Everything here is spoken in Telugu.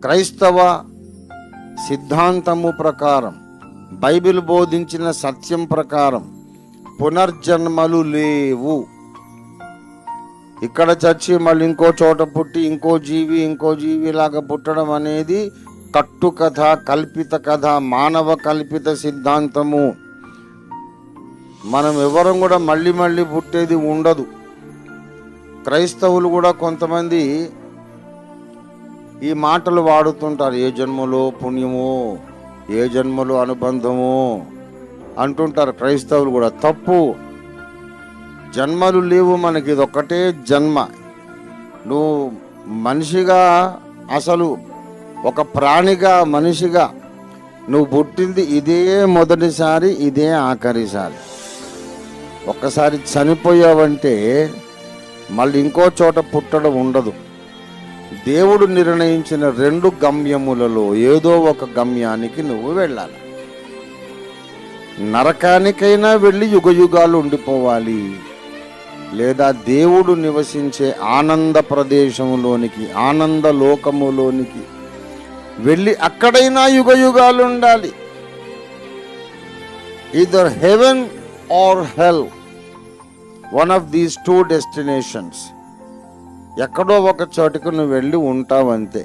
క్రైస్తవ సిద్ధాంతము ప్రకారం, బైబిల్ బోధించిన సత్యం ప్రకారం పునర్జన్మలు లేవు. ఇక్కడ చచ్చి మళ్ళీ ఇంకో చోట పుట్టి ఇంకో జీవి లాగా పుట్టడం అనేది కట్టుకథ, కల్పిత కథ, మానవ కల్పిత సిద్ధాంతము. మనం ఎవరం కూడా మళ్ళీ పుట్టేది ఉండదు. క్రైస్తవులు కూడా కొంతమంది ఈ మాటలు వాడుతుంటారు, ఏ జన్మలో పుణ్యమో, ఏ జన్మలో అనుబంధమో అంటుంటారు క్రైస్తవులు కూడా. తప్పు. జన్మలు లేవు మనకి, ఇది ఒక్కటే జన్మ. నువ్వు మనిషిగా, అసలు ఒక ప్రాణిగా, మనిషిగా నువ్వు పుట్టింది ఇదే మొదటిసారి, ఇదే ఆఖరిసారి. ఒక్కసారి చనిపోయావంటే మళ్ళీ ఇంకో చోట పుట్టడం ఉండదు. దేవుడు నిర్ణయించిన 2 గమ్యములలో ఏదో ఒక గమ్యానికి నువ్వు వెళ్ళాలి. నరకానికైనా వెళ్ళి యుగయుగాలు ఉండిపోవాలి, లేదా దేవుడు నివసించే ఆనంద ప్రదేశములోనికి, ఆనంద లోకములోనికి వెళ్ళి అక్కడైనా యుగయుగాలు ఉండాలి. Either heaven or hell, one of these 2 destinations. ఎక్కడో ఒక చోటుకు నువ్వు వెళ్ళి ఉంటావంతే.